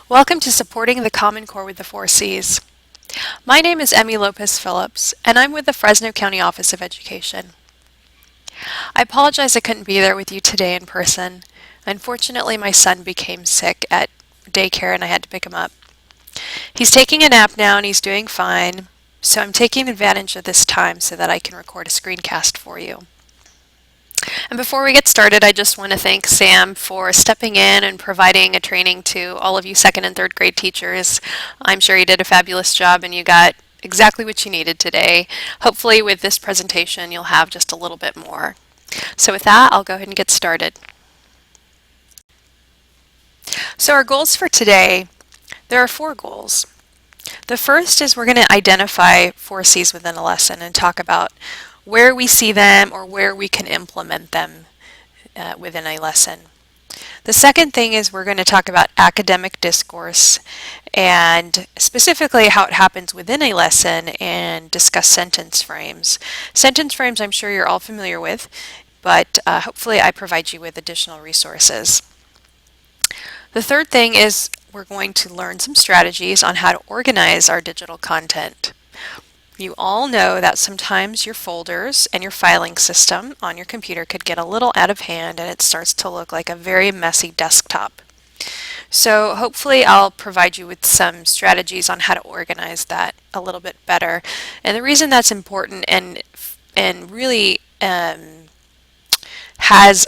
Welcome to Supporting the Common Core with the 4Cs. My name is Emmy Lopez Phillips, and I'm with the Fresno County Office of Education. I apologize I couldn't be there with you today in person. Unfortunately, my son became sick at daycare and I had to pick him up. He's taking a nap now and he's doing fine, so I'm taking advantage of this time so that I can record a screencast for you. And before we get started, I just want to thank Sam for stepping in and providing a training to all of you second and third grade teachers. I'm sure you did a fabulous job and you got exactly what you needed today. Hopefully with this presentation you'll have just a little bit more. So with that, I'll go ahead and get started. So our goals for today, there are 4 goals. The first is we're going to identify 4Cs within a lesson and talk about where we see them or where we can implement them within a lesson. The second thing is we're going to talk about academic discourse and specifically how it happens within a lesson and discuss sentence frames. Sentence frames I'm sure you're all familiar with, but hopefully I provide you with additional resources. The third thing is we're going to learn some strategies on how to organize our digital content. You all know that sometimes your folders and your filing system on your computer could get a little out of hand and it starts to look like a very messy desktop. So hopefully I'll provide you with some strategies on how to organize that a little bit better. And the reason that's important and really has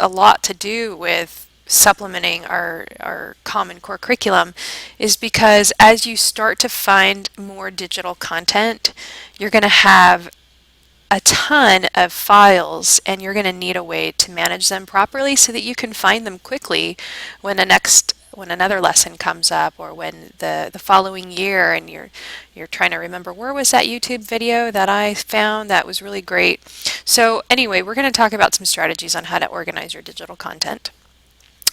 a lot to do with supplementing our Common Core curriculum is because as you start to find more digital content, you're going to have a ton of files and you're going to need a way to manage them properly so that you can find them quickly when another lesson comes up or when the following year and you're trying to remember where was that YouTube video that I found that was really great. So anyway, we're going to talk about some strategies on how to organize your digital content.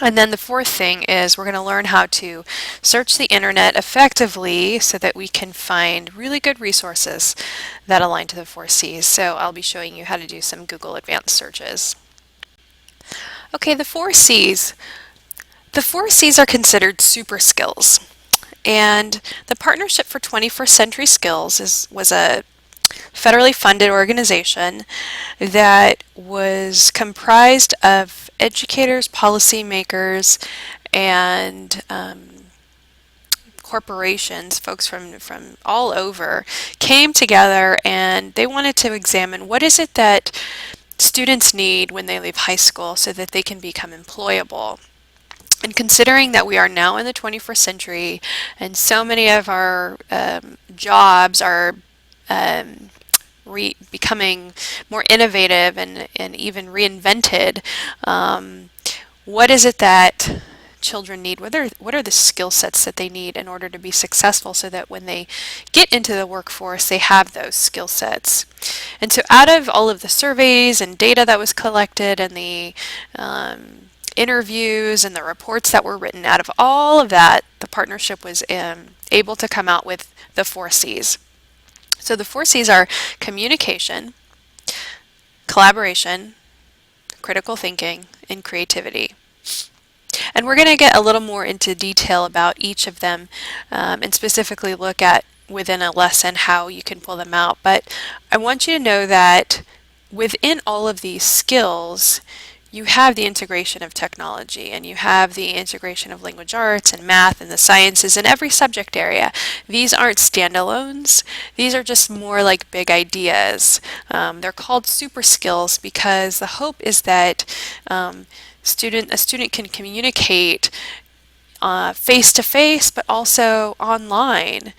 And then the fourth thing is we're going to learn how to search the internet effectively so that we can find really good resources that align to the 4Cs. So I'll be showing you how to do some Google advanced searches. Okay, the 4Cs. The 4Cs are considered super skills. And the Partnership for 21st Century Skills was a federally funded organization that was comprised of educators, policymakers, and corporations, folks from all over, came together and they wanted to examine what is it that students need when they leave high school so that they can become employable. And considering that we are now in the 21st century and so many of our jobs are becoming more innovative and even reinvented, what is it that children need? What are the skill sets that they need in order to be successful so that when they get into the workforce they have those skill sets? And so out of all of the surveys and data that was collected and the interviews and the reports that were written, out of all of that, the partnership was able to come out with the 4Cs. So the 4Cs are communication, collaboration, critical thinking, and creativity. And we're going to get a little more into detail about each of them and specifically look at within a lesson how you can pull them out. But I want you to know that within all of these skills, you have the integration of technology and you have the integration of language arts and math and the sciences in every subject area. These aren't standalones. These are just more like big ideas. They're called super skills because the hope is that a student can communicate face to face, but also online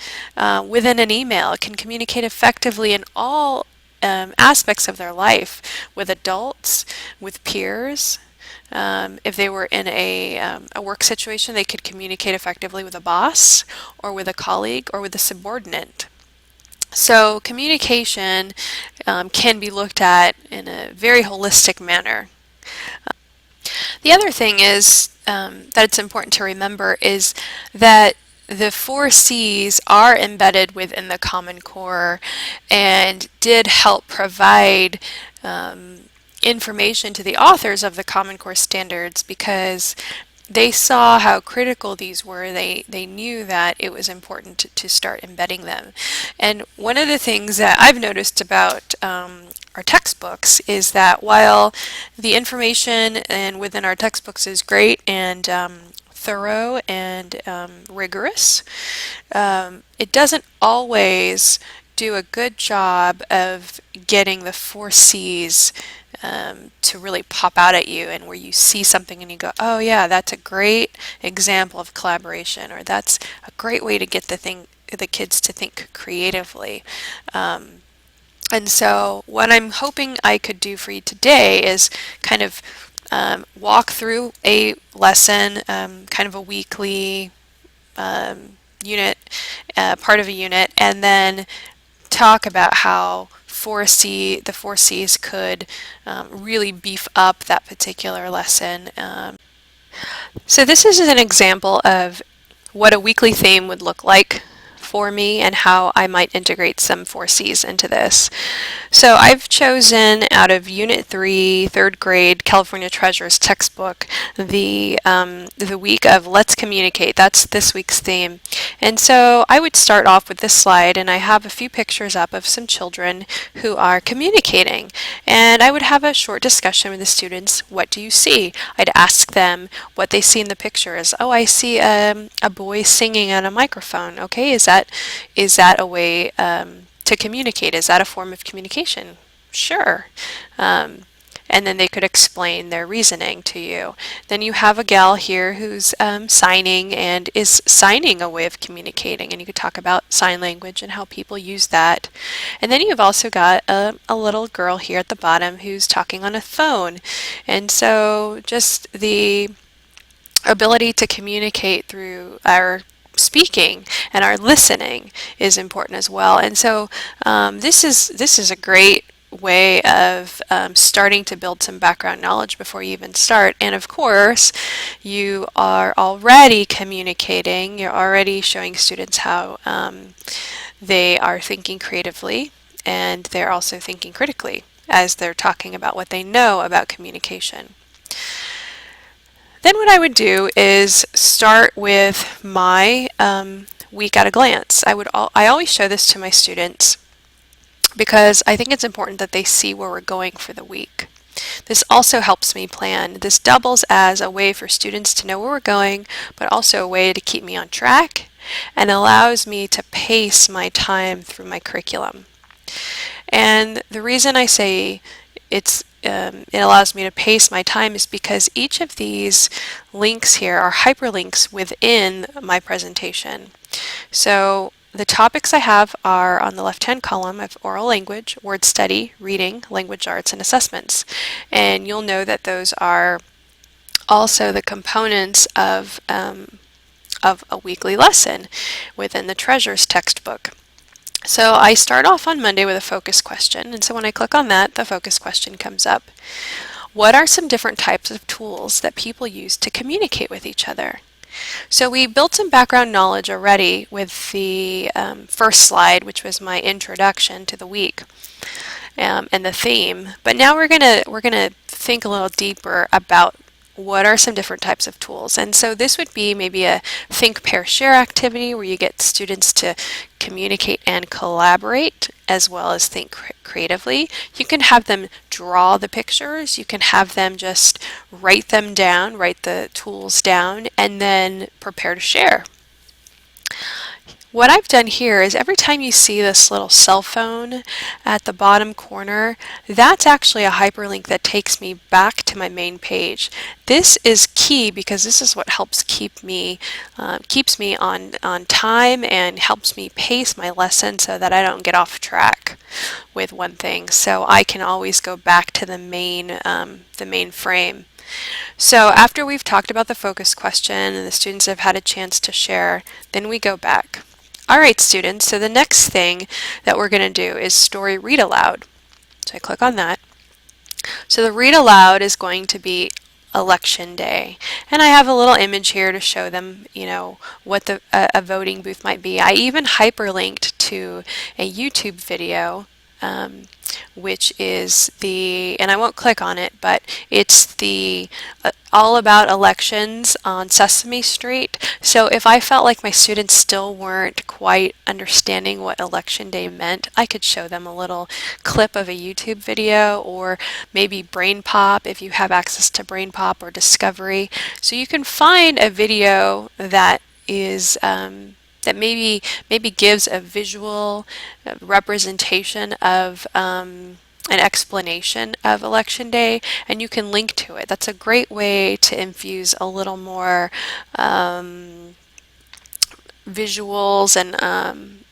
within an email. It can communicate effectively in all aspects of their life with adults, with peers. If they were in a work situation, they could communicate effectively with a boss or with a colleague or with a subordinate. So communication can be looked at in a very holistic manner. The other thing is that it's important to remember is that the 4Cs are embedded within the Common Core and did help provide information to the authors of the Common Core standards because they saw how critical these were. They knew that it was important to start embedding them. And one of the things that I've noticed about our textbooks is that while the information and within our textbooks is great and thorough and rigorous, it doesn't always do a good job of getting the four C's to really pop out at you, and where you see something and you go, oh yeah, that's a great example of collaboration, or that's a great way to get the kids to think creatively. And so what I'm hoping I could do for you today is kind of walk through a lesson, kind of a weekly unit, part of a unit, and then talk about how the four C's could really beef up that particular lesson. So this is an example of what a weekly theme would look like for me and how I might integrate some 4Cs into this. So I've chosen out of Unit 3, 3rd grade California Treasures textbook, the week of Let's Communicate. That's this week's theme. And so I would start off with this slide, and I have a few pictures up of some children who are communicating. And I would have a short discussion with the students. What do you see? I'd ask them what they see in the pictures. Oh, I see a boy singing on a microphone. Okay, is that a way to communicate? Is that a form of communication? Sure. And then they could explain their reasoning to you. Then you have a gal here who's signing, and is signing a way of communicating, and you could talk about sign language and how people use that. And then you've also got a little girl here at the bottom who's talking on a phone. And so just the ability to communicate through our speaking and our listening is important as well. And so this is a great way of starting to build some background knowledge before you even start. And of course, you are already communicating. You're already showing students how they are thinking creatively, and they're also thinking critically as they're talking about what they know about communication. Then what I would do is start with my week at a glance. I always show this to my students because I think it's important that they see where we're going for the week. This also helps me plan. This doubles as a way for students to know where we're going, but also a way to keep me on track, and allows me to pace my time through my curriculum. And the reason I say it allows me to pace my time is because each of these links here are hyperlinks within my presentation. So the topics I have are on the left-hand column of oral language, word study, reading, language arts, and assessments. And you'll know that those are also the components of a weekly lesson within the Treasures textbook. So I start off on Monday with a focus question, and so when I click on that, the focus question comes up. What are some different types of tools that people use to communicate with each other? So we built some background knowledge already with the first slide, which was my introduction to the week and the theme. But now we're gonna think a little deeper about what are some different types of tools. And so this would be maybe a think, pair, share activity where you get students to communicate and collaborate as well as think creatively. You can have them draw the pictures. You can have them just write them down, write the tools down, and then prepare to share. What I've done here is every time you see this little cell phone at the bottom corner, that's actually a hyperlink that takes me back to my main page. This is key because this is what helps keeps me on time and helps me pace my lesson so that I don't get off track with one thing. So I can always go back to the main frame. So after we've talked about the focus question and the students have had a chance to share, then we go back. All right, students, so the next thing that we're going to do is story read aloud. So I click on that. So the read aloud is going to be election day. And I have a little image here to show them, what a voting booth might be. I even hyperlinked to a YouTube video which is the, and I won't click on it, but it's the all about elections on Sesame Street. So if I felt like my students still weren't quite understanding what election day meant, I could show them a little clip of a YouTube video, or maybe Brain Pop if you have access to Brain Pop or Discovery. So you can find a video that is that maybe gives a visual representation of an explanation of Election Day, and you can link to it. That's a great way to infuse a little more visuals, and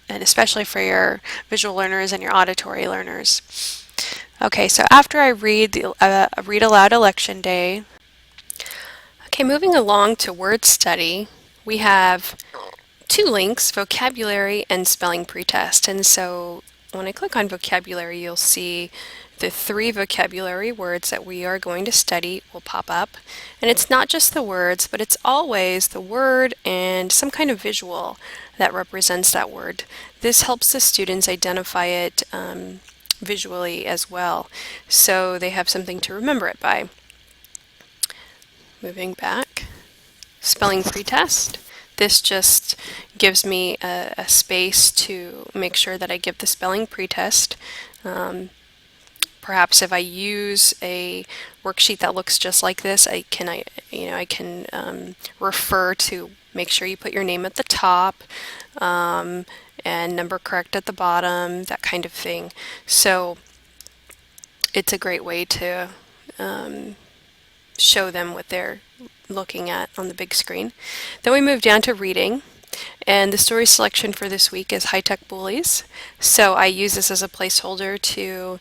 especially for your visual learners and your auditory learners. Okay, so after I read aloud Election Day. Okay, moving along to word study, we have two links, vocabulary and spelling pretest. And so when I click on vocabulary, you'll see the 3 vocabulary words that we are going to study will pop up. And it's not just the words, but it's always the word and some kind of visual that represents that word. This helps the students identify it visually as well, so they have something to remember it by. Moving back, spelling pretest. This just gives me a space to make sure that I give the spelling pretest. Perhaps if I use a worksheet that looks just like this, I can refer to make sure you put your name at the top and number correct at the bottom, that kind of thing. So it's a great way to show them what they're looking at on the big screen. Then we move down to reading, and the story selection for this week is high-tech bullies. So I use this as a placeholder to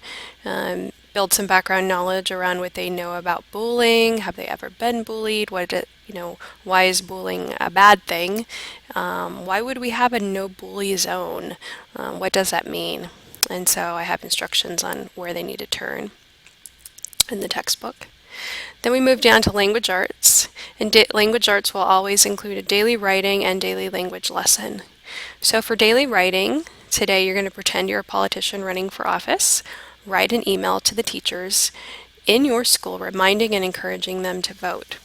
build some background knowledge around what they know about bullying. Have they ever been bullied? Why is bullying a bad thing? Why would we have a no bully zone? What does that mean? And so I have instructions on where they need to turn in the textbook. Then we move down to language arts, and language arts will always include a daily writing and daily language lesson. So for daily writing, today you're going to pretend you're a politician running for office, write an email to the teachers in your school reminding and encouraging them to vote.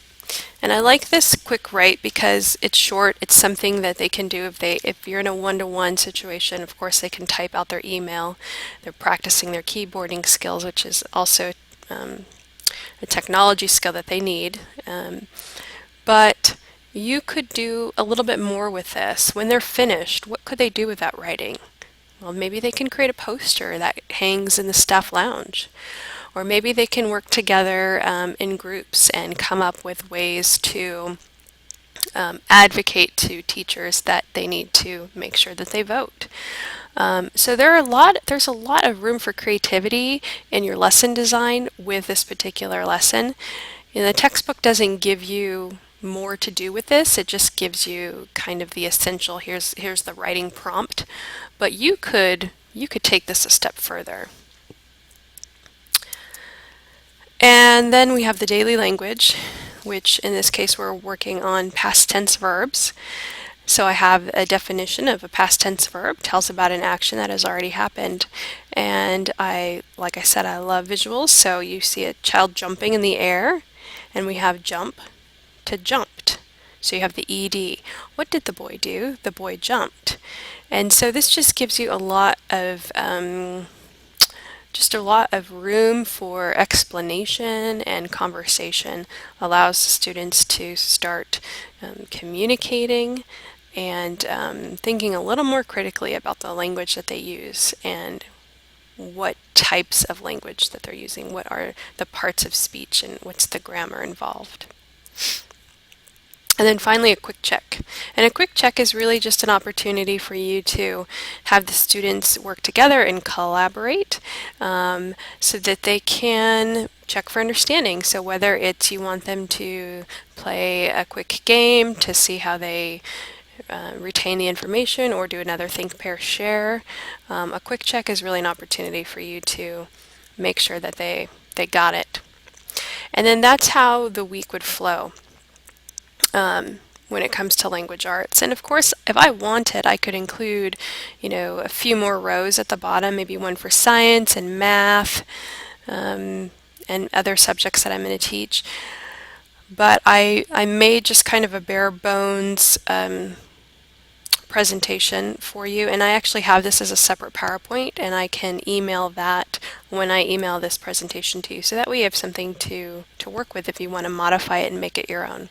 And I like this quick write because it's short. It's something that they can do if you're in a one-to-one situation. Of course, they can type out their email. They're practicing their keyboarding skills, which is also a technology skill that they need. But you could do a little bit more with this. When they're finished, what could they do with that writing? Well, maybe they can create a poster that hangs in the staff lounge. Or maybe they can work together in groups and come up with ways to advocate to teachers that they need to make sure that they vote. So there's a lot of room for creativity in your lesson design with this particular lesson. And the textbook doesn't give you more to do with this. It just gives you kind of the essential, here's the writing prompt. But you could take this a step further. And then we have the daily language, which in this case we're working on past tense verbs. So I have a definition of a past tense verb, tells about an action that has already happened. And like I said, I love visuals. So you see a child jumping in the air, and we have jump to jumped. So you have the ED. What did the boy do? The boy jumped. And so this just gives you a lot of room for explanation and conversation, allows students to start communicating and thinking a little more critically about the language that they use and what types of language that they're using, what are the parts of speech, and what's the grammar involved. And then finally, a quick check. And a quick check is really just an opportunity for you to have the students work together and collaborate so that they can check for understanding. So whether it's you want them to play a quick game to see how they retain the information, or do another think, pair, share, a quick check is really an opportunity for you to make sure that they got it. And then that's how the week would flow. when it comes to language arts. And of course, if I wanted, I could include, a few more rows at the bottom, maybe one for science and math, and other subjects that I'm going to teach. But I made just kind of a bare bones presentation for you, and I actually have this as a separate PowerPoint, and I can email that when I email this presentation to you, so that way you have something to work with if you want to modify it and make it your own.